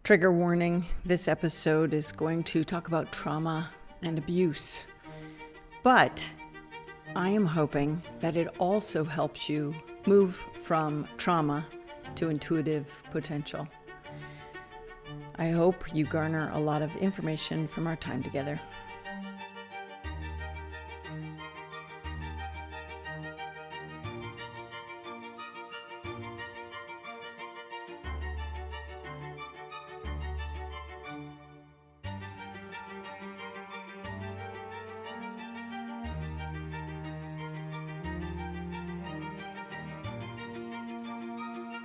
Trigger warning, this episode is going to talk about trauma and abuse. But I am hoping that it also helps you move from trauma to intuitive potential. I hope you garner a lot of information from our time together.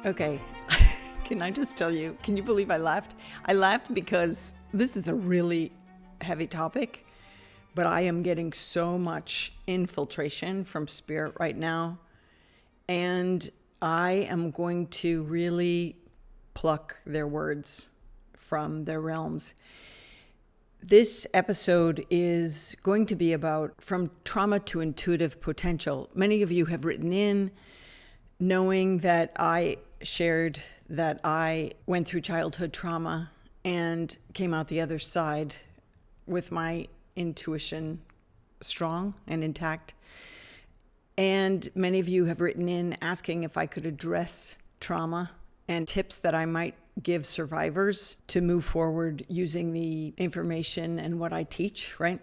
Okay, can I just tell you, can you believe I laughed? I laughed because this is a really heavy topic, but I am getting so much infiltration from spirit right now, and I am going to really pluck their words from their realms. This episode is going to be about from trauma to intuitive potential. Many of you have written in knowing that I shared that I went through childhood trauma and came out the other side with my intuition strong and intact. And many of you have written in asking if I could address trauma and tips that I might give survivors to move forward using the information and what I teach, right?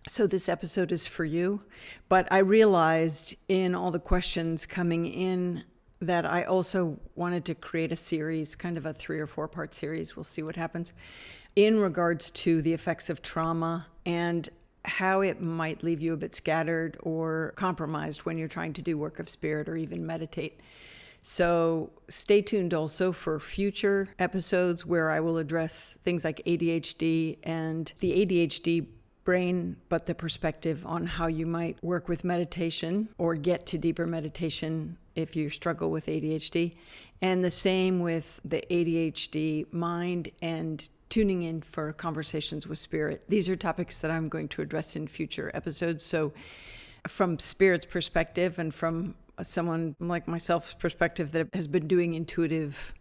So this episode is for you, but I realized in all the questions coming in that I also wanted to create a series, kind of a 3 or 4 part series, we'll see what happens, in regards to the effects of trauma and how it might leave you a bit scattered or compromised when you're trying to do work of spirit or even meditate. So stay tuned also for future episodes where I will address things like ADHD and the ADHD brain, but the perspective on how you might work with meditation or get to deeper meditation if you struggle with ADHD. And the same with the ADHD mind and tuning in for conversations with spirit. These are topics that I'm going to address in future episodes. So from spirit's perspective and from someone like myself's perspective that has been doing intuitive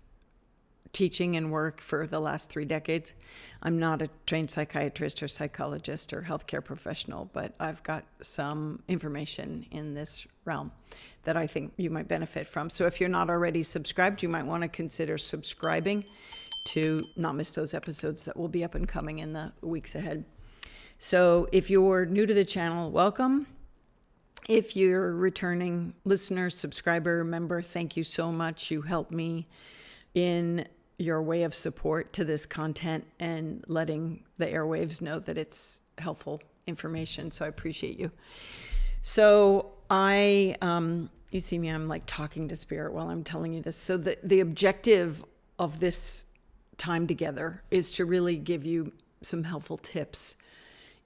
teaching and work for the last 3 decades. I'm not a trained psychiatrist or psychologist or healthcare professional, but I've got some information in this realm that I think you might benefit from. So if you're not already subscribed, you might want to consider subscribing to not miss those episodes that will be up and coming in the weeks ahead. So if you're new to the channel, welcome. If you're a returning listener, subscriber, member, thank you so much. You help me in your way of support to this content and letting the airwaves know that it's helpful information. So I appreciate you. So you see me, I'm like talking to spirit while I'm telling you this. So the objective of this time together is to really give you some helpful tips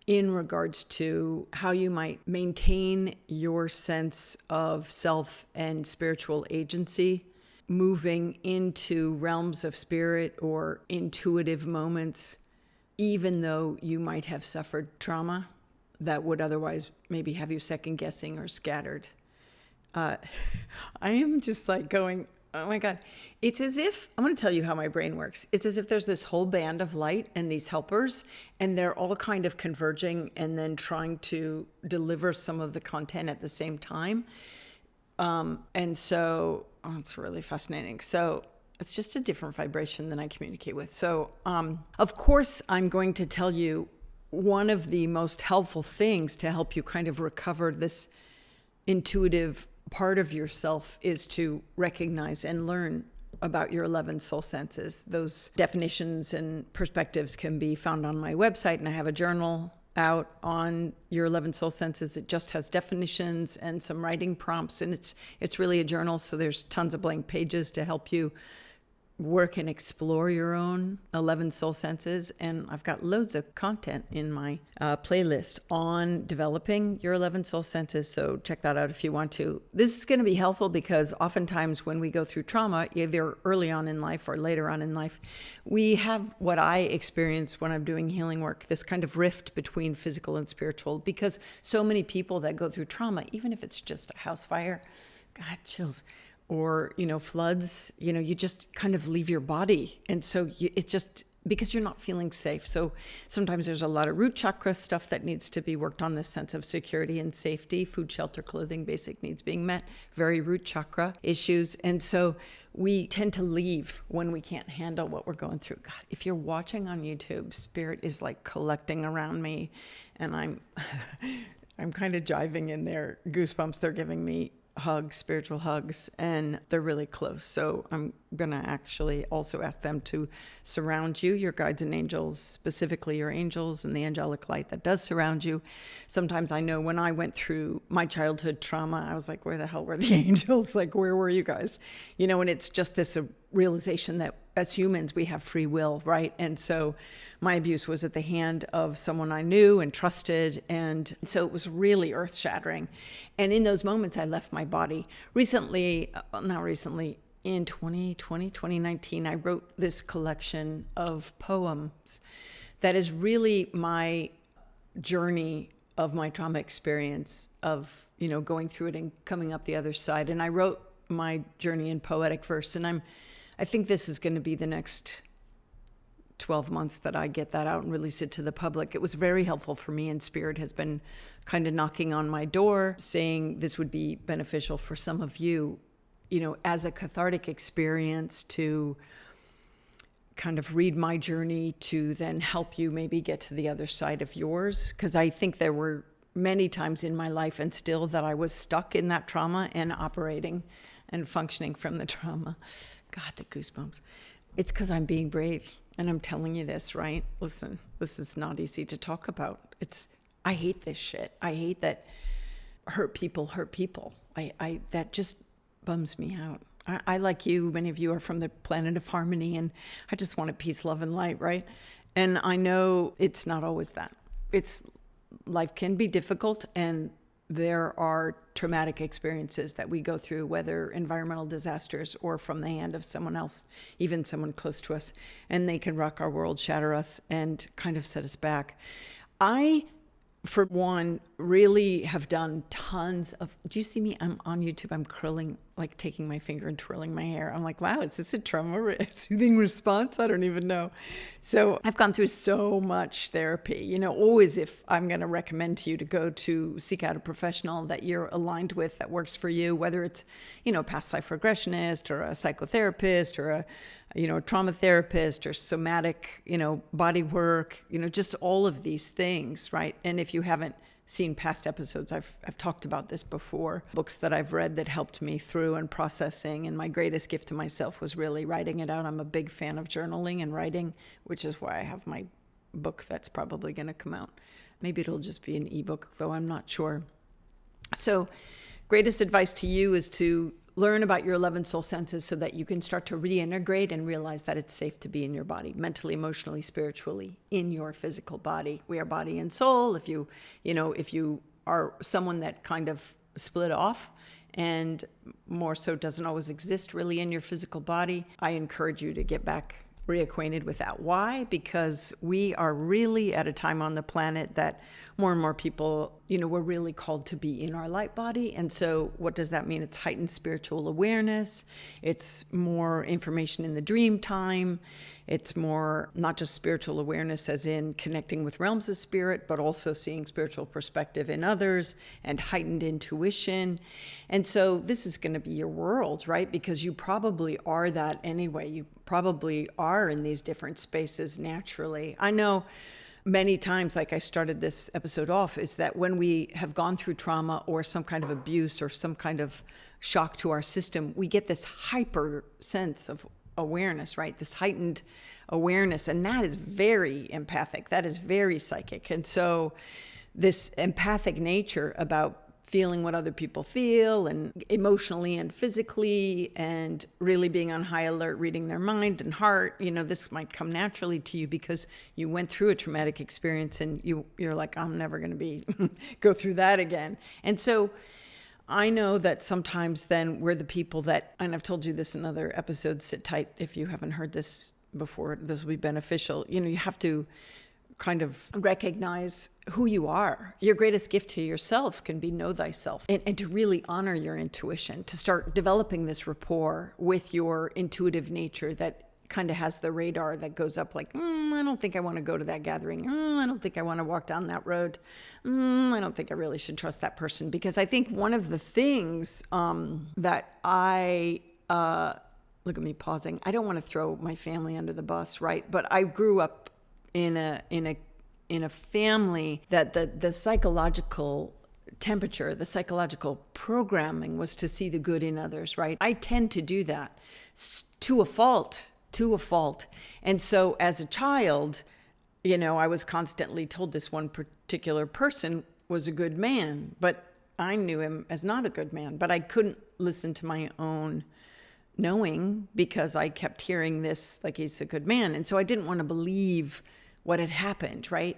in regards to how you might maintain your sense of self and spiritual agency, moving into realms of spirit or intuitive moments, even though you might have suffered trauma that would otherwise maybe have you second guessing or scattered. I am just like going, oh my God. It's as if, I'm going to tell you how my brain works. It's as if there's this whole band of light and these helpers, and they're all kind of converging and then trying to deliver some of the content at the same time. And so, it's really fascinating. So it's just a different vibration than I communicate with. So, of course, I'm going to tell you one of the most helpful things to help you kind of recover this intuitive part of yourself is to recognize and learn about your 11 soul senses. Those definitions and perspectives can be found on my website, and I have a journal out on your 11 soul senses. It just has definitions and some writing prompts, and it's really a journal, so there's tons of blank pages to help you work and explore your own 11 soul senses. And I've got loads of content in my playlist on developing your 11 soul senses, so check that out if you want to. This is going to be helpful because oftentimes when we go through trauma, either early on in life or later on in life, we have what I experience when I'm doing healing work, this kind of rift between physical and spiritual, because so many people that go through trauma, even if it's just a house fire, God, chills, or, floods, you just kind of leave your body. And so it's just because you're not feeling safe. So sometimes there's a lot of root chakra stuff that needs to be worked on, this sense of security and safety, food, shelter, clothing, basic needs being met, very root chakra issues. And so we tend to leave when we can't handle what we're going through. God, if you're watching on YouTube, spirit is like collecting around me, and I'm kind of jiving in there. Goosebumps, they're giving me hugs, spiritual hugs, and they're really close. So I'm going to actually also ask them to surround you, your guides and angels, specifically your angels and the angelic light that does surround you. Sometimes I know when I went through my childhood trauma, I was like, where the hell were the angels? Like, where were you guys? And it's just this realization that as humans, we have free will, right? And so my abuse was at the hand of someone I knew and trusted. And so it was really earth-shattering. And in those moments, I left my body. In 2019, I wrote this collection of poems that is really my journey of my trauma experience of, going through it and coming up the other side. And I wrote my journey in poetic verse. And I think this is going to be the next 12 months that I get that out and release it to the public. It was very helpful for me, and Spirit has been kind of knocking on my door saying this would be beneficial for some of you, as a cathartic experience to kind of read my journey to then help you maybe get to the other side of yours. Because I think there were many times in my life and still that I was stuck in that trauma and operating and functioning from the trauma. God, the goosebumps. It's because I'm being brave. And I'm telling you this, right? Listen, this is not easy to talk about. I hate this shit. I hate that hurt people. That just bums me out. I, like you, many of you are from the planet of harmony, and I just wanted peace, love, and light, right? And I know it's not always that. Life can be difficult, and there are traumatic experiences that we go through, whether environmental disasters or from the hand of someone else, even someone close to us, and they can rock our world, shatter us, and kind of set us back. I, for one, really have done tons of, do you see me? I'm on YouTube, I'm curling, like taking my finger and twirling my hair. I'm like, wow, is this a trauma soothing response? I don't even know. So I've gone through so much therapy. Always if I'm going to recommend to you to go to seek out a professional that you're aligned with, that works for you, whether it's, past life regressionist or a psychotherapist or a trauma therapist or somatic, body work, just all of these things, right? And if you haven't seen past episodes, I've talked about this before, books that I've read that helped me through and processing. And my greatest gift to myself was really writing it out. I'm a big fan of journaling and writing, which is why I have my book that's probably going to come out. Maybe it'll just be an ebook, though I'm not sure. So greatest advice to you is to learn about your 11 soul senses so that you can start to reintegrate and realize that it's safe to be in your body, mentally, emotionally, spiritually, in your physical body. We are body and soul. If you are someone that kind of split off and more so doesn't always exist really in your physical body, I encourage you to get back reacquainted with that. Why? Because we are really at a time on the planet that more and more people, we're really called to be in our light body. And so what does that mean? It's heightened spiritual awareness. It's more information in the dream time. It's more not just spiritual awareness as in connecting with realms of spirit, but also seeing spiritual perspective in others and heightened intuition. And so this is going to be your world, right? Because you probably are that anyway. You probably are in these different spaces naturally. I know many times, like I started this episode off, is that when we have gone through trauma or some kind of abuse or some kind of shock to our system, we get this hyper sense of awareness, right? This heightened awareness. And that is very empathic. That is very psychic. And so this empathic nature about feeling what other people feel and emotionally and physically and really being on high alert, reading their mind and heart, this might come naturally to you because you went through a traumatic experience and you're like, I'm never going to go through that again. And so I know that sometimes then we're the people that, and I've told you this in other episodes, sit tight if you haven't heard this before, this will be beneficial. You have to kind of recognize who you are. Your greatest gift to yourself can be know thyself, and to really honor your intuition, to start developing this rapport with your intuitive nature that kind of has the radar that goes up like, I don't think I want to go to that gathering. I don't think I want to walk down that road. I don't think I really should trust that person. Because I think one of the things that look at me pausing. I don't want to throw my family under the bus, right? But I grew up in a family that the psychological temperature, the psychological programming was to see the good in others, right? I tend to do that to a fault. And so as a child, I was constantly told this one particular person was a good man, but I knew him as not a good man, but I couldn't listen to my own knowing because I kept hearing this, like he's a good man. And so I didn't want to believe what had happened, right?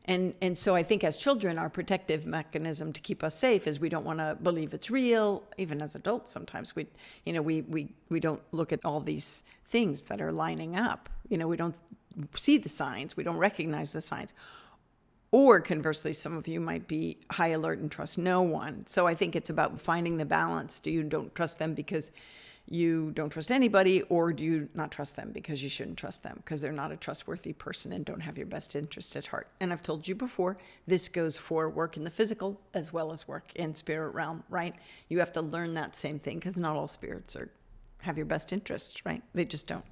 And so I think as children, our protective mechanism to keep us safe is we don't want to believe it's real. Even as adults, sometimes we don't look at all these things that are lining up. We don't see the signs. We don't recognize the signs. Or conversely, some of you might be high alert and trust no one. So I think it's about finding the balance. Do you don't trust them because you don't trust anybody, or do you not trust them because you shouldn't trust them because they're not a trustworthy person and don't have your best interest at heart? And I've told you before, this goes for work in the physical as well as work in spirit realm, right? You have to learn that same thing because not all spirits have your best interest, right? They just don't.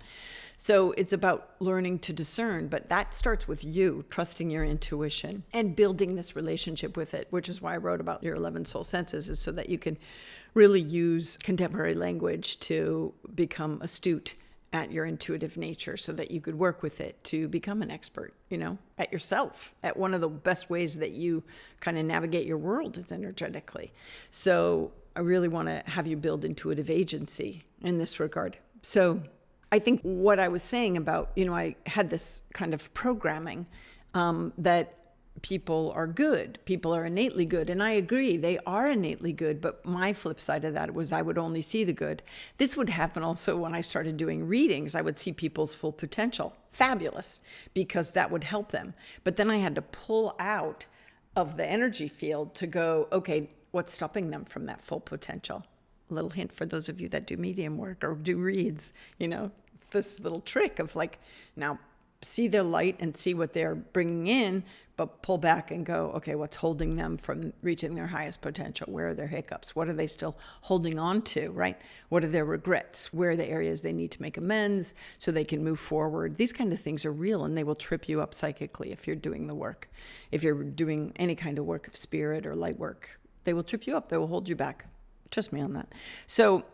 So it's about learning to discern, but that starts with you trusting your intuition and building this relationship with it, which is why I wrote about your 11 soul senses, is so that you can really use contemporary language to become astute at your intuitive nature so that you could work with it to become an expert, at yourself, at one of the best ways that you kind of navigate your world is energetically. So I really want to have you build intuitive agency in this regard. So I think what I was saying about, I had this kind of programming that people are good. People are innately good. And I agree, they are innately good. But my flip side of that was I would only see the good. This would happen also when I started doing readings. I would see people's full potential. Fabulous, because that would help them. But then I had to pull out of the energy field to go, okay, what's stopping them from that full potential? A little hint for those of you that do medium work or do reads, this little trick of like, now see the light and see what they're bringing in, but pull back and go, okay, what's holding them from reaching their highest potential? Where are their hiccups? What are they still holding on to, right? What are their regrets? Where are the areas they need to make amends so they can move forward? These kind of things are real, and they will trip you up psychically if you're doing the work. If you're doing any kind of work of spirit or light work, they will trip you up. They will hold you back. Trust me on that. So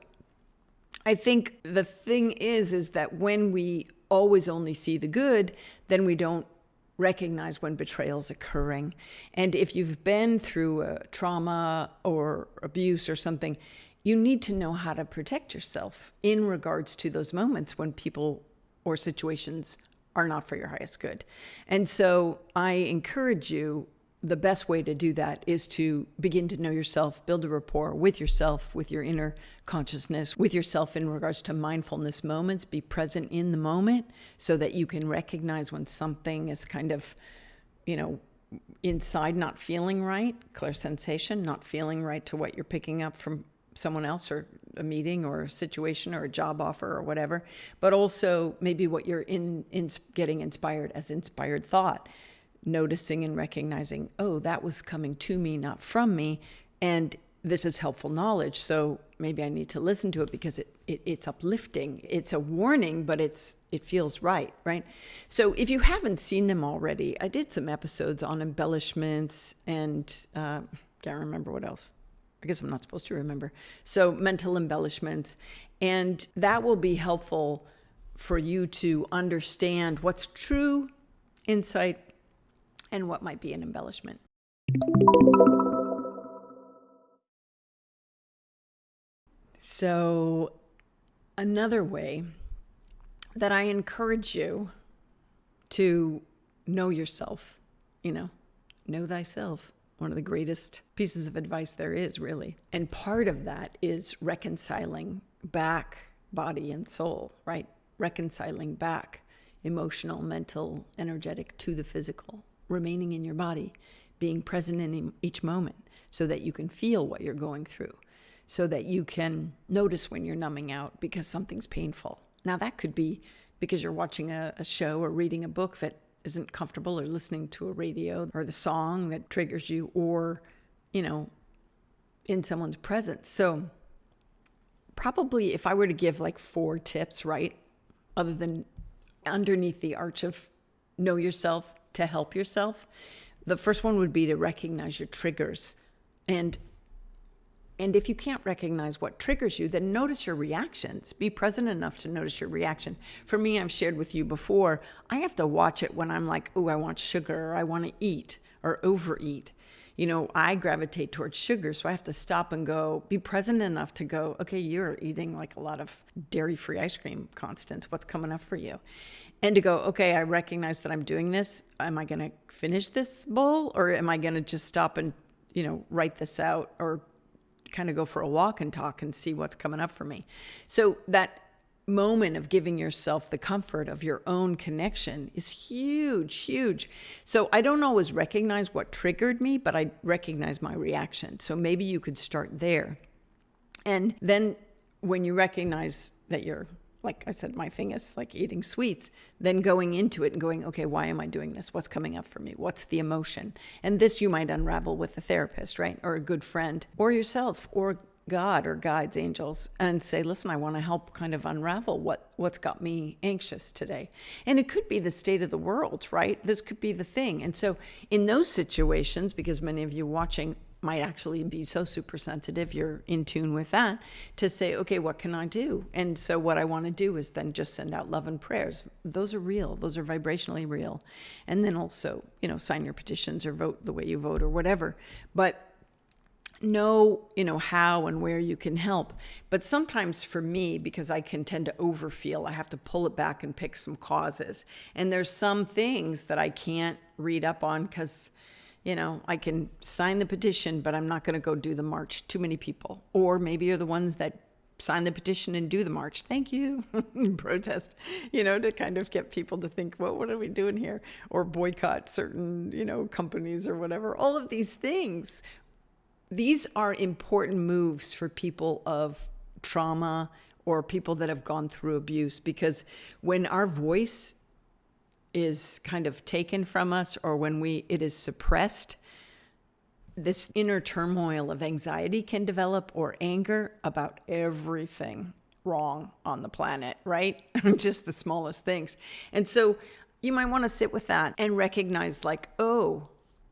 I think the thing is that when we always only see the good, then we don't recognize when betrayal is occurring. And if you've been through a trauma or abuse or something, you need to know how to protect yourself in regards to those moments when people or situations are not for your highest good. And so I encourage you, the best way to do that is to begin to know yourself, build a rapport with yourself, with your inner consciousness, with yourself in regards to mindfulness moments. Be present in the moment so that you can recognize when something is kind of, inside not feeling right, clear sensation, not feeling right to what you're picking up from someone else or a meeting or a situation or a job offer or whatever, but also maybe what you're getting inspired as inspired thought. Noticing and recognizing, oh, that was coming to me, not from me. And this is helpful knowledge. So maybe I need to listen to it because it's uplifting. It's a warning, but it feels right? So if you haven't seen them already, I did some episodes on embellishments and can't remember what else. I guess I'm not supposed to remember. So mental embellishments. And that will be helpful for you to understand what's true insight and what might be an embellishment. So another way that I encourage you to know yourself, know thyself, one of the greatest pieces of advice there is, really. And part of that is reconciling back body and soul, right? Reconciling back emotional, mental, energetic to the physical, remaining in your body, being present in each moment so that you can feel what you're going through, so that you can notice when you're numbing out because something's painful. Now that could be because you're watching a show or reading a book that isn't comfortable, or listening to a radio or the song that triggers you, or, in someone's presence. So probably if I were to give like 4 tips, right, other than underneath the arch of know yourself to help yourself, the first one would be to recognize your triggers. And if you can't recognize what triggers you, then notice your reactions. Be present enough to notice your reaction. For me, I've shared with you before, I have to watch it when I'm like, oh, I want sugar, or I want to eat or overeat. I gravitate towards sugar, so I have to stop and go, be present enough to go, okay, you're eating like a lot of dairy-free ice cream, Constance. What's coming up for you? And to go, okay, I recognize that I'm doing this. Am I going to finish this bowl, or am I going to just stop and, write this out, or kind of go for a walk and talk and see what's coming up for me? So that moment of giving yourself the comfort of your own connection is huge, huge. So I don't always recognize what triggered me, but I recognize my reaction. So maybe you could start there. And then when you recognize that you're, like I said, my thing is like eating sweets, then going into it and going, okay, why am I doing this? What's coming up for me? What's the emotion? And this you might unravel with a therapist, right? Or a good friend, or yourself, or God, or guides, angels, and say, listen, I want to help kind of unravel what's got me anxious today. And it could be the state of the world, right? This could be the thing. And so in those situations, because many of you watching might actually be so super sensitive, you're in tune with that, to say, okay, what can I do? And so what I want to do is then just send out love and prayers. Those are real. Those are vibrationally real. And then also, sign your petitions or vote the way you vote or whatever. But know, how and where you can help. But sometimes for me, because I can tend to overfeel, I have to pull it back and pick some causes. And there's some things that I can't read up on because, I can sign the petition, but I'm not going to go do the march. Too many people. Or maybe you're the ones that sign the petition and do the march. Thank you. Protest, to kind of get people to think, well, what are we doing here? Or boycott certain, companies or whatever. All of these things. These are important moves for people of trauma or people that have gone through abuse, because when our voice is kind of taken from us, or when it is suppressed, this inner turmoil of anxiety can develop, or anger about everything wrong on the planet, right? Just the smallest things. And so you might want to sit with that and recognize like, oh,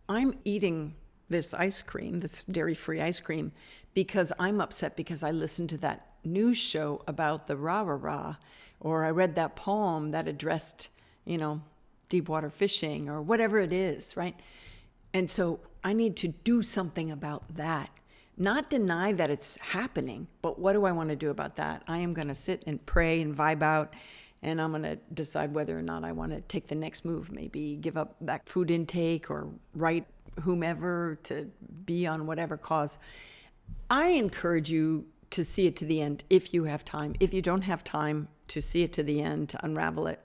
I'm eating this ice cream, this dairy-free ice cream, because I'm upset because I listened to that news show about the rah-rah-rah, or I read that poem that addressed, deep water fishing, or whatever it is, right? And so I need to do something about that. Not deny that it's happening, but what do I want to do about that? I am going to sit and pray and vibe out, and I'm going to decide whether or not I want to take the next move, maybe give up that food intake, or write whomever to be on whatever cause. I encourage you to see it to the end if you have time. If you don't have time to see it to the end, to unravel it,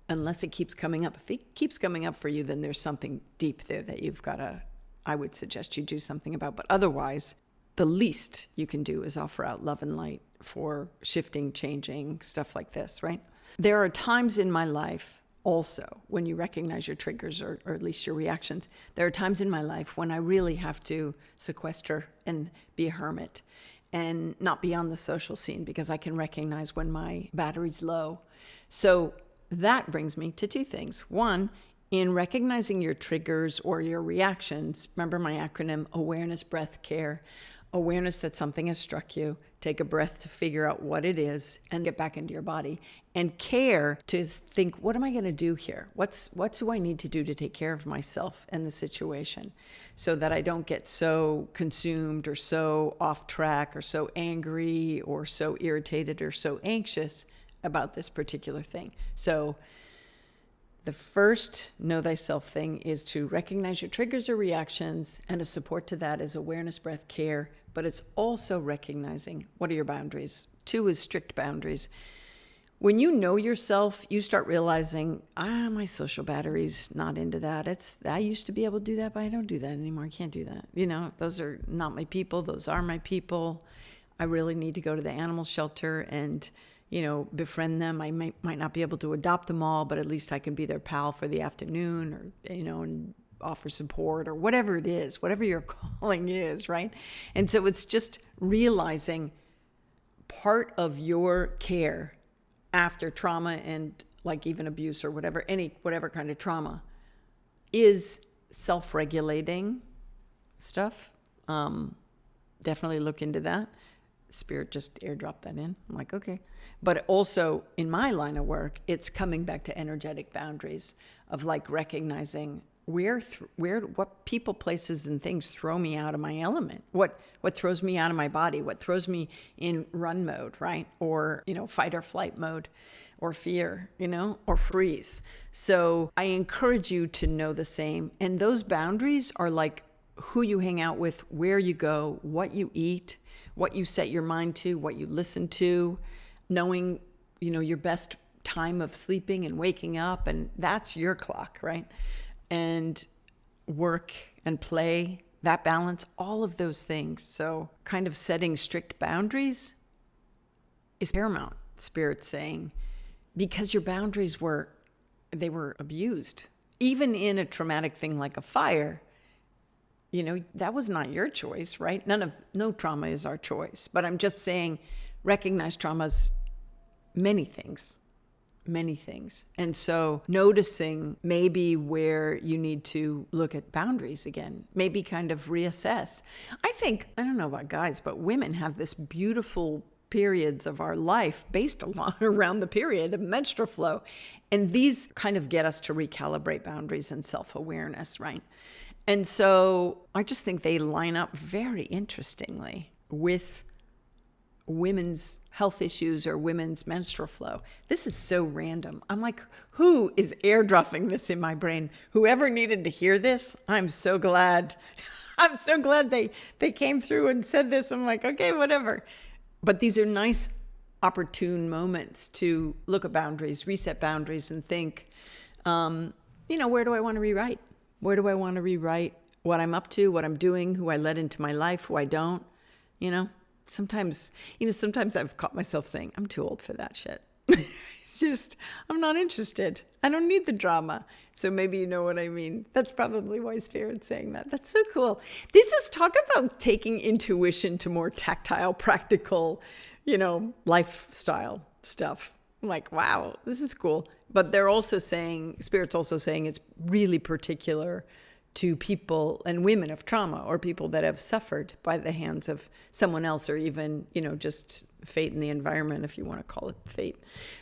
unless it keeps coming up. If it keeps coming up for you, then there's something deep there that you've got to, I would suggest you do something about. But otherwise, the least you can do is offer out love and light for shifting, changing, stuff like this, right? There are times in my life also, when you recognize your triggers, or at least your reactions, there are times in my life when I really have to sequester and be a hermit and not be on the social scene, because I can recognize when my battery's low. So that brings me to 2 things. One, in recognizing your triggers or your reactions, remember my acronym, awareness, breath, care. Awareness that something has struck you, take a breath to figure out what it is and get back into your body. And care to think, what am I going to do here? What do I need to do to take care of myself and the situation, so that I don't get so consumed or so off track or so angry or so irritated or so anxious about this particular thing. So the first know thyself thing is to recognize your triggers or reactions, and a support to that is awareness, breath, care. But it's also recognizing what are your boundaries. 2 is strict boundaries. when you know yourself, you start realizing, my social battery's not into that. I used to be able to do that, but I don't do that anymore. I can't do that. Those are not my people. Those are my people. I really need to go to the animal shelter and, befriend them. I might not be able to adopt them all, but at least I can be their pal for the afternoon or, and offer support or whatever it is, whatever your calling is, right? And so it's just realizing part of your care after trauma and like even abuse or whatever kind of trauma is self-regulating stuff. Definitely look into that. Spirit just airdropped that in. I'm like, okay. But also in my line of work, it's coming back to energetic boundaries of like recognizing what people, places, and things throw me out of my element. What throws me out of my body? What throws me in run mode, right? Or, fight or flight mode, or fear, or freeze. So I encourage you to know the same. And those boundaries are like who you hang out with, where you go, what you eat, what you set your mind to, what you listen to, knowing, your best time of sleeping and waking up. And that's your clock, right? And work and play, that balance, all of those things. So kind of setting strict boundaries is paramount, Spirit's saying, because your boundaries were abused. Even in a traumatic thing like a fire, that was not your choice, right? No trauma is our choice. But I'm just saying, recognize trauma's many things. And so noticing maybe where you need to look at boundaries again, maybe kind of reassess. I don't know about guys, but women have this beautiful periods of our life based around the period of menstrual flow. And these kind of get us to recalibrate boundaries and self-awareness, right? And so I just think they line up very interestingly with women's health issues or women's menstrual flow. This is so random. I'm like, who is airdropping this in my brain? Whoever needed to hear this, I'm so glad. I'm so glad they came through and said this. I'm like, okay, whatever. But these are nice, opportune moments to look at boundaries, reset boundaries, and think, where do I want to rewrite? Where do I want to rewrite what I'm up to, what I'm doing, who I let into my life, who I don't, Sometimes I've caught myself saying, I'm too old for that shit. It's just, I'm not interested. I don't need the drama. So maybe you know what I mean. That's probably why Spirit's saying that. That's so cool. This is talk about taking intuition to more tactile, practical, lifestyle stuff. I'm like, wow, this is cool. But they're also saying, Spirit's also saying it's really particular to people and women of trauma or people that have suffered by the hands of someone else or even, just fate in the environment, if you want to call it fate,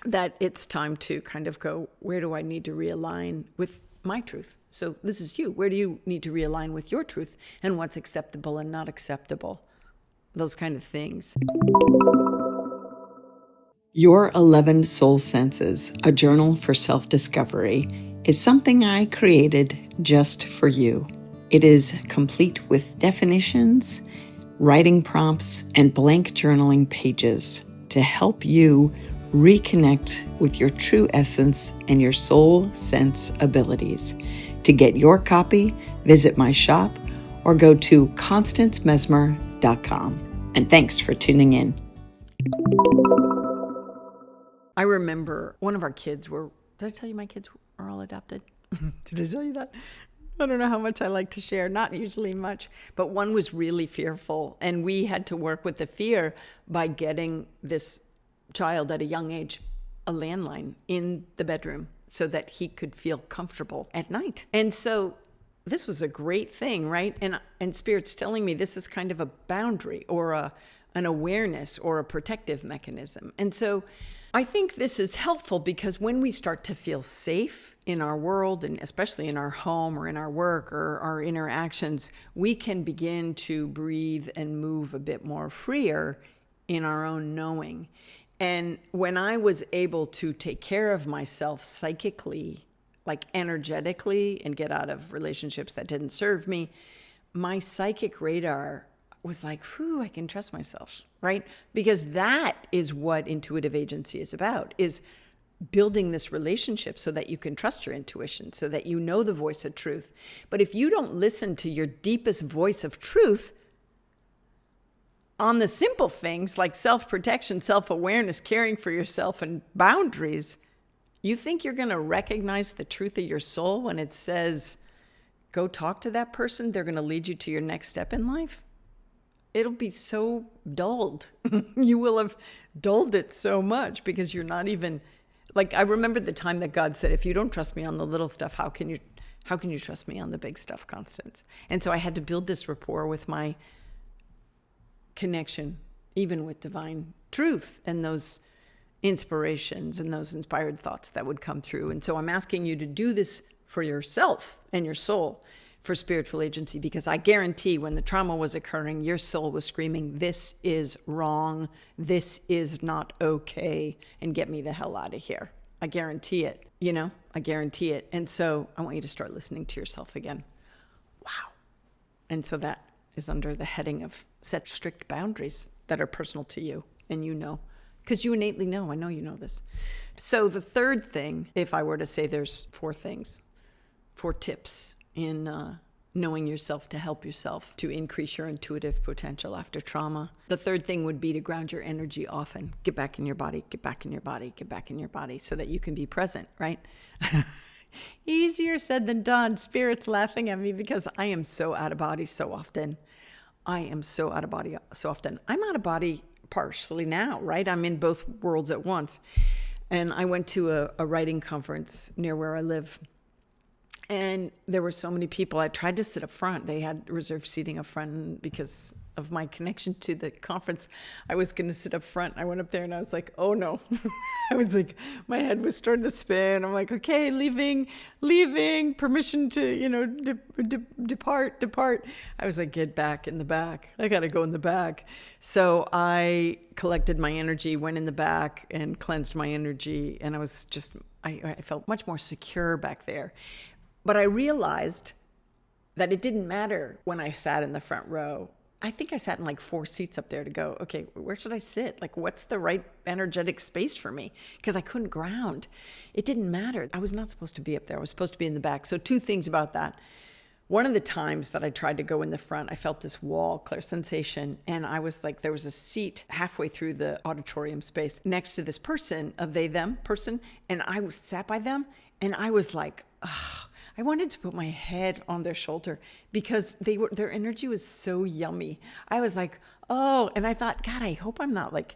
that it's time to kind of go, where do I need to realign with my truth? So this is you. Where do you need to realign with your truth and what's acceptable and not acceptable? Those kind of things. Your 11 Soul Senses, a journal for self-discovery, is something I created just for you. It is complete with definitions, writing prompts, and blank journaling pages to help you reconnect with your true essence and your soul sense abilities. To get your copy, visit my shop or go to constancemessmer.com. And thanks for tuning in. I remember one of our kids did I tell you my kids are all adopted? Did I tell you that? I don't know how much I like to share, not usually much, but one was really fearful. And we had to work with the fear by getting this child at a young age a landline in the bedroom so that he could feel comfortable at night. And so this was a great thing, right? And Spirit's telling me this is kind of a boundary or an awareness or a protective mechanism. And so I think this is helpful because when we start to feel safe in our world, and especially in our home or in our work or our interactions, we can begin to breathe and move a bit more freer in our own knowing. And when I was able to take care of myself psychically, like energetically, and get out of relationships that didn't serve me, my psychic radar was like, whew, I can trust myself, right? Because that is what intuitive agency is about, is building this relationship so that you can trust your intuition, so that you know the voice of truth. But if you don't listen to your deepest voice of truth on the simple things like self-protection, self-awareness, caring for yourself, and boundaries, you think you're going to recognize the truth of your soul when it says, go talk to that person, they're going to lead you to your next step in life? It'll be so dulled. You will have dulled it so much because you're not even, like, I remember the time that God said, if you don't trust me on the little stuff, how can you trust me on the big stuff, Constance? And so I had to build this rapport with my connection, even with divine truth and those inspirations and those inspired thoughts that would come through. And so I'm asking you to do this for yourself and your soul, for spiritual agency, because I guarantee when the trauma was occurring, your soul was screaming, this is wrong, this is not okay, and get me the hell out of here. I guarantee it, I guarantee it. And so I want you to start listening to yourself again. Wow. And so that is under the heading of set strict boundaries that are personal to you, and because you innately know. I know you know this. So the third thing, if I were to say there's 4 tips in knowing yourself to help yourself to increase your intuitive potential after trauma. The third thing would be to ground your energy often. Get back in your body, get back in your body, get back in your body so that you can be present, right? Easier said than done. Spirit's laughing at me because I am so out of body so often. I'm out of body partially now, right? I'm in both worlds at once. And I went to a writing conference near where I live. And there were so many people. I tried to sit up front. They had reserved seating up front, and because of my connection to the conference, I was going to sit up front. I went up there and I was like, oh no. I was like, my head was starting to spin. I'm like, okay, leaving, permission to, depart. I was like, get back in the back. I got to go in the back. So I collected my energy, went in the back and cleansed my energy. And I felt much more secure back there. But I realized that it didn't matter when I sat in the front row. I think I sat in like 4 seats up there to go, okay, where should I sit? Like, what's the right energetic space for me? Because I couldn't ground. It didn't matter. I was not supposed to be up there. I was supposed to be in the back. So 2 things about that. One of the times that I tried to go in the front, I felt this wall, clear sensation. And I was like, there was a seat halfway through the auditorium space next to this person, a they, them person. And I was sat by them and I was like, ugh. I wanted to put my head on their shoulder because their energy was so yummy. I was like, oh, and I thought, God, I hope I'm not like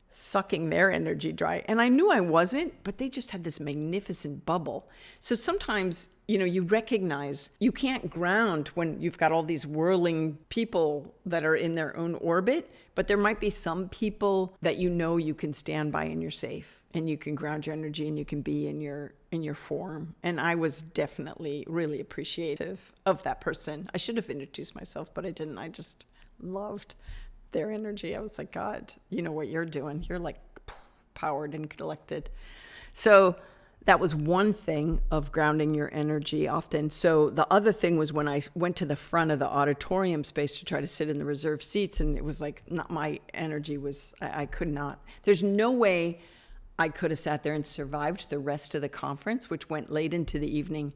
sucking their energy dry. And I knew I wasn't, but they just had this magnificent bubble. So sometimes, you recognize you can't ground when you've got all these whirling people that are in their own orbit, but there might be some people that you can stand by and you're safe and you can ground your energy and you can be in your form. And I was definitely really appreciative of that person. I should have introduced myself, but I didn't. I just loved their energy. I was like, God, you know what you're doing. You're like powered and collected. So that was one thing of grounding your energy often. So the other thing was when I went to the front of the auditorium space to try to sit in the reserved seats, and it was like, not my energy was, I could not. There's no way I could have sat there and survived the rest of the conference, which went late into the evening.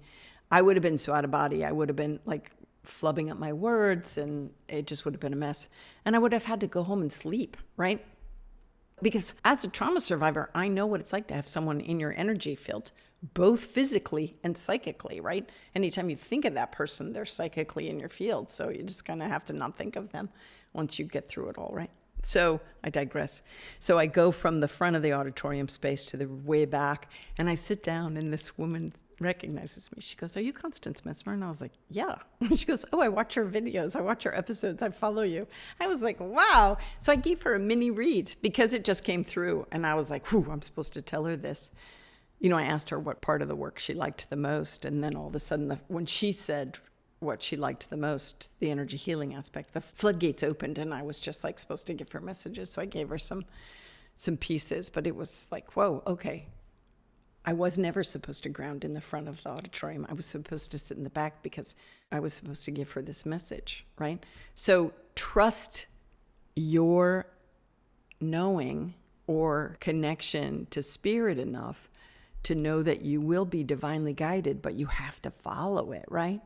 I would have been so out of body. I would have been like flubbing up my words, and it just would have been a mess. And I would have had to go home and sleep, right? Because as a trauma survivor, I know what it's like to have someone in your energy field, both physically and psychically, right? Anytime you think of that person, they're psychically in your field. So you just kind of have to not think of them once you get through it all, right? So I digress. So I go from the front of the auditorium space to the way back, and I sit down, and this woman recognizes me. She goes, "Are you Constance Messmer?" And I was like, "Yeah." She goes, "Oh, I watch your videos. I watch your episodes. I follow you." I was like, wow. So I gave her a mini read because it just came through, and I was like, whew, I'm supposed to tell her this. I asked her what part of the work she liked the most, and then all of a sudden, when she said what she liked the most, the energy healing aspect, the floodgates opened, and I was just like supposed to give her messages. So I gave her some pieces, but it was like, whoa, okay. I was never supposed to ground in the front of the auditorium. I was supposed to sit in the back because I was supposed to give her this message, right? So trust your knowing or connection to spirit enough to know that you will be divinely guided, but you have to follow it, right?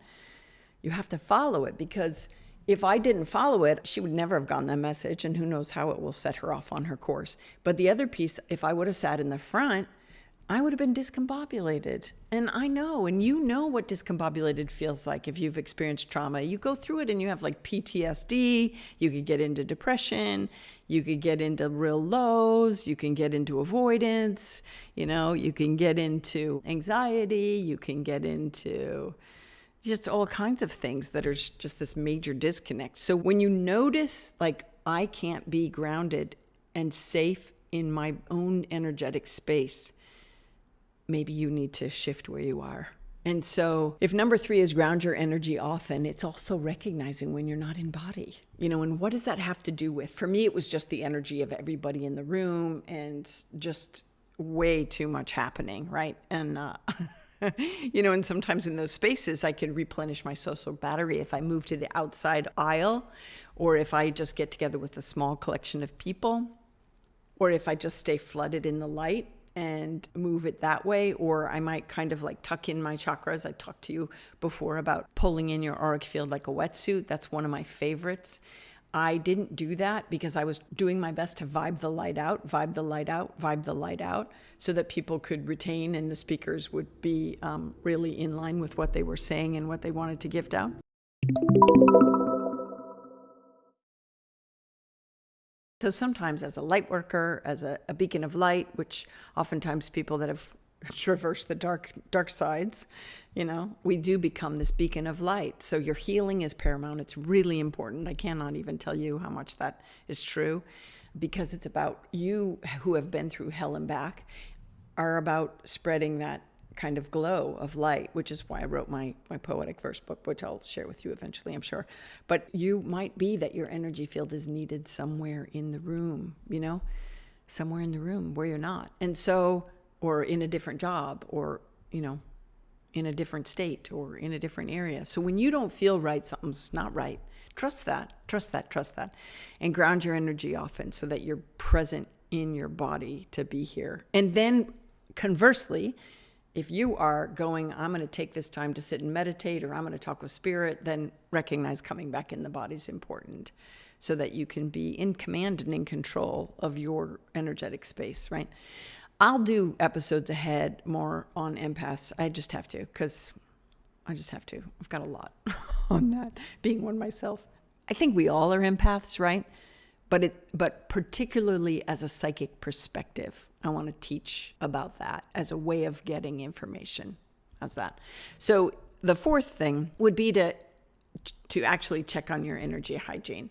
You have to follow it, because if I didn't follow it, she would never have gotten that message, and who knows how it will set her off on her course. But the other piece, if I would have sat in the front, I would have been discombobulated. And I know, and you know what discombobulated feels like if you've experienced trauma. You go through it and you have like PTSD, you could get into depression, you could get into real lows, you can get into avoidance, you can get into anxiety, you can get into just all kinds of things that are just this major disconnect. So when you notice, like, I can't be grounded and safe in my own energetic space, maybe you need to shift where you are. And so if number 3 is ground your energy often, it's also recognizing when you're not in body, and what does that have to do with? For me, it was just the energy of everybody in the room and just way too much happening, right? And, and sometimes in those spaces, I can replenish my social battery if I move to the outside aisle, or if I just get together with a small collection of people, or if I just stay flooded in the light and move it that way, or I might kind of like tuck in my chakras. I talked to you before about pulling in your auric field like a wetsuit. That's one of my favorites. I didn't do that because I was doing my best to vibe the light out, vibe the light out, vibe the light out, so that people could retain and the speakers would be really in line with what they were saying and what they wanted to gift out. So sometimes as a light worker, as a beacon of light, which oftentimes people that have traversed the dark sides, we do become this beacon of light. So your healing is paramount. It's really important. I cannot even tell you how much that is true, because it's about you who have been through hell and back are about spreading that kind of glow of light, which is why I wrote my poetic verse book, which I'll share with you eventually, I'm sure. But you might be that your energy field is needed somewhere in the room, somewhere in the room where you're not. And so, or in a different job, or, in a different state, or in a different area. So when you don't feel right, something's not right. Trust that, and ground your energy often so that you're present in your body to be here. And then conversely, if you are going, I'm going to take this time to sit and meditate, or I'm going to talk with spirit, then recognize coming back in the body is important so that you can be in command and in control of your energetic space, right? I'll do episodes ahead more on empaths. I just have to, because I just have to. I've got a lot on that, being one myself. I think we all are empaths, right? But particularly as a psychic perspective, I want to teach about that as a way of getting information. How's that? So the fourth thing would be to actually check on your energy hygiene.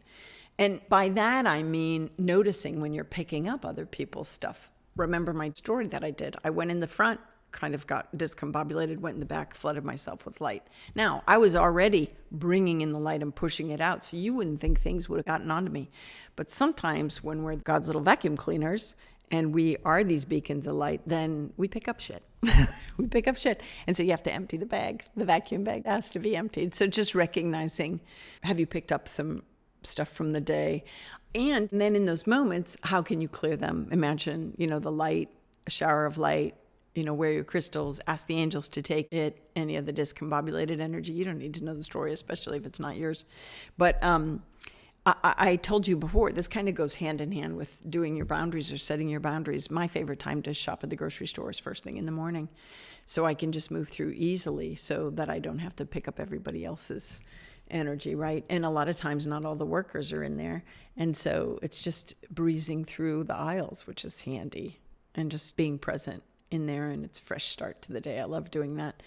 And by that, I mean noticing when you're picking up other people's stuff. Remember my story that I did. I went in the front, kind of got discombobulated, went in the back, flooded myself with light. Now, I was already bringing in the light and pushing it out, so you wouldn't think things would have gotten onto me. But sometimes when we're God's little vacuum cleaners and we are these beacons of light, then we pick up shit. We pick up shit. And so you have to empty the bag. The vacuum bag has to be emptied. So just recognizing, have you picked up some stuff from the day? And then in those moments, how can you clear them? Imagine, the light, a shower of light, wear your crystals, ask the angels to take it, any of the discombobulated energy. You don't need to know the story, especially if it's not yours. But I told you before, this kind of goes hand in hand with doing your boundaries or setting your boundaries. My favorite time to shop at the grocery store is first thing in the morning, so I can just move through easily so that I don't have to pick up everybody else's energy, right? And a lot of times not all the workers are in there. And so it's just breezing through the aisles, which is handy, and just being present in there, and it's a fresh start to the day. I love doing that.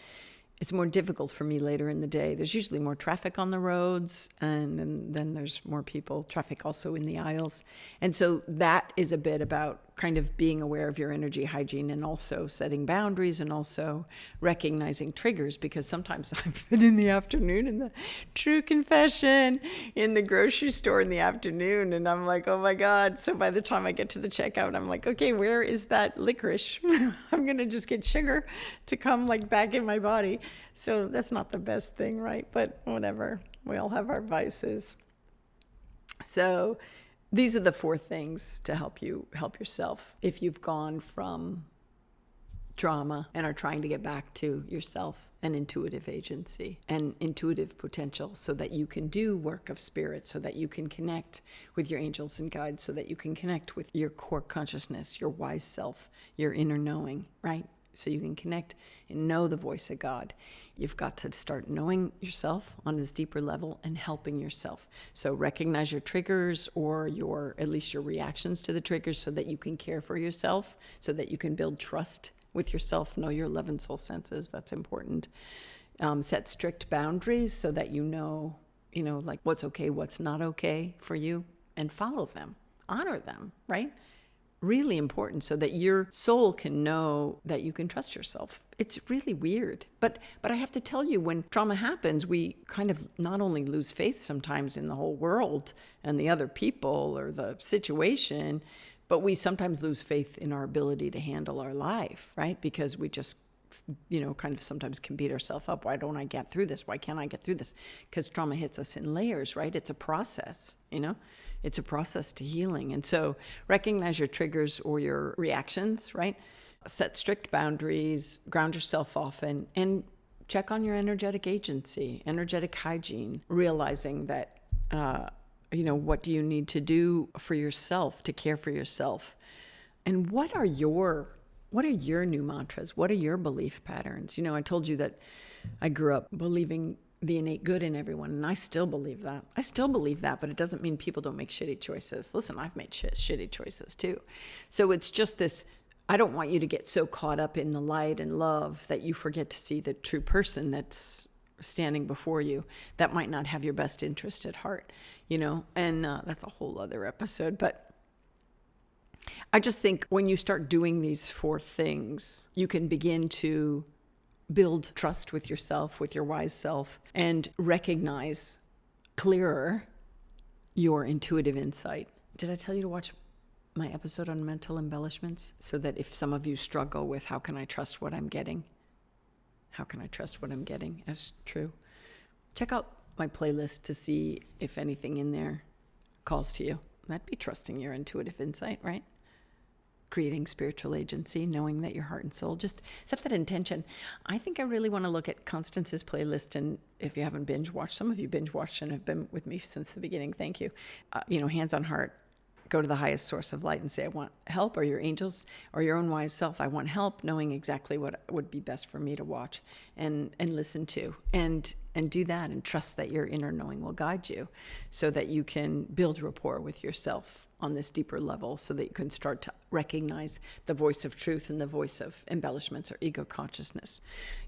It's more difficult for me later in the day. There's usually more traffic on the roads, and then there's more people, traffic also in the aisles. And so that is a bit about kind of being aware of your energy hygiene, and also setting boundaries, and also recognizing triggers, because sometimes I've been in the afternoon, in the true confession, in the grocery store in the afternoon, and I'm like, oh my God. So by the time I get to the checkout, I'm like, okay, where is that licorice? I'm going to just get sugar to come like back in my body. So that's not the best thing, right? But whatever. We all have our vices. So these are the 4 things to help you help yourself if you've gone from trauma and are trying to get back to yourself and intuitive agency and intuitive potential, so that you can do work of spirit, so that you can connect with your angels and guides, so that you can connect with your core consciousness, your wise self, your inner knowing, right? So you can connect and know the voice of God. You've got to start knowing yourself on this deeper level and helping yourself. So recognize your triggers, or at least your reactions to the triggers, so that you can care for yourself, so that you can build trust with yourself. Know your 11 soul senses. That's important. Set strict boundaries so that you know, like what's okay, what's not okay for you, and follow them, honor them, right? Really important, so that your soul can know that you can trust yourself. It's really weird. But I have to tell you, when trauma happens, we kind of not only lose faith sometimes in the whole world and the other people or the situation, but we sometimes lose faith in our ability to handle our life, right? Because we just, kind of sometimes can beat ourselves up. Why don't I get through this? Why can't I get through this? Because trauma hits us in layers, right? It's a process, It's a process to healing. And so recognize your triggers or your reactions, right? Set strict boundaries, ground yourself often, and check on your energetic agency, energetic hygiene, realizing that, what do you need to do for yourself to care for yourself? And what are your new mantras? What are your belief patterns? I told you that I grew up believing the innate good in everyone, and I still believe that. But it doesn't mean people don't make shitty choices. Listen, I've made shitty choices too. So it's just this, I don't want you to get so caught up in the light and love that you forget to see the true person that's standing before you that might not have your best interest at heart, and that's a whole other episode. But I just think when you start doing these 4 things, you can begin to build trust with yourself, with your wise self, and recognize clearer your intuitive insight. Did I tell you to watch my episode on mental embellishments? So that if some of you struggle with how can I trust what I'm getting? How can I trust what I'm getting as true? Check out my playlist to see if anything in there calls to you. That'd be trusting your intuitive insight, right? Creating spiritual agency, knowing that your heart and soul, just set that intention. I think I really want to look at Constance's playlist, and if you haven't binge watched, some of you binge watched and have been with me since the beginning, thank you. Hands on heart, go to the highest source of light and say, I want help, or your angels, or your own wise self, I want help, knowing exactly what would be best for me to watch and listen to, and do that, and trust that your inner knowing will guide you, so that you can build rapport with yourself on this deeper level, so that you can start to recognize the voice of truth and the voice of embellishments or ego consciousness.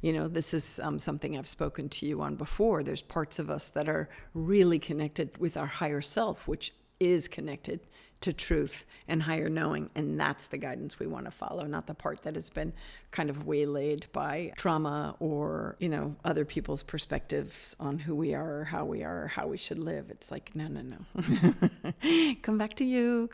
This is something I've spoken to you on before. There's parts of us that are really connected with our higher self, which is connected to truth and higher knowing, and that's the guidance we want to follow, not the part that has been kind of waylaid by trauma or other people's perspectives on who we are or how we should live. It's like, no. Come back to you,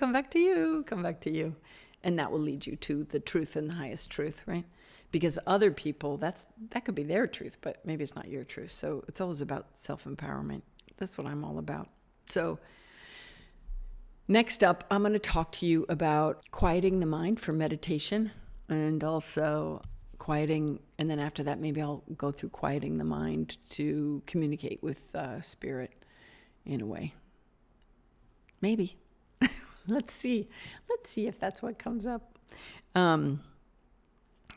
and that will lead you to the truth and the highest truth, right? Because other people, that could be their truth, but maybe it's not your truth. So it's always about self-empowerment. That's what I'm all about. So next up, I'm going to talk to you about quieting the mind for meditation, and also quieting, and then after that, maybe I'll go through quieting the mind to communicate with spirit in a way. Maybe. Let's see if that's what comes up.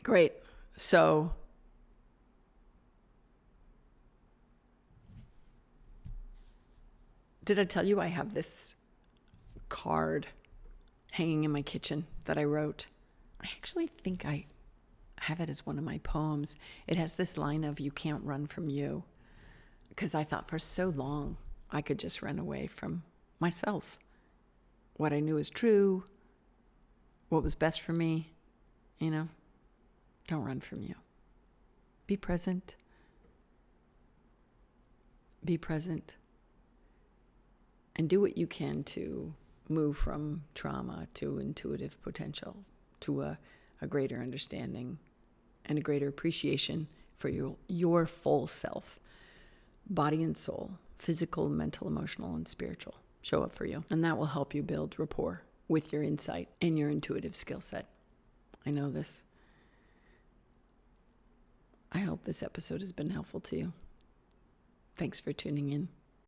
Great. So did I tell you I have this card hanging in my kitchen that I wrote? I actually think I have it as one of my poems. It has this line of, you can't run from you. Because I thought for so long I could just run away from myself. What I knew was true, what was best for me, Don't run from you. Be present. Be present. And do what you can to move from trauma to intuitive potential, to a greater understanding and a greater appreciation for your full self, body and soul, physical, mental, emotional, and spiritual. show up for you. And that will help you build rapport with your insight and your intuitive skill set. I know this. I hope this episode has been helpful to you. Thanks for tuning in.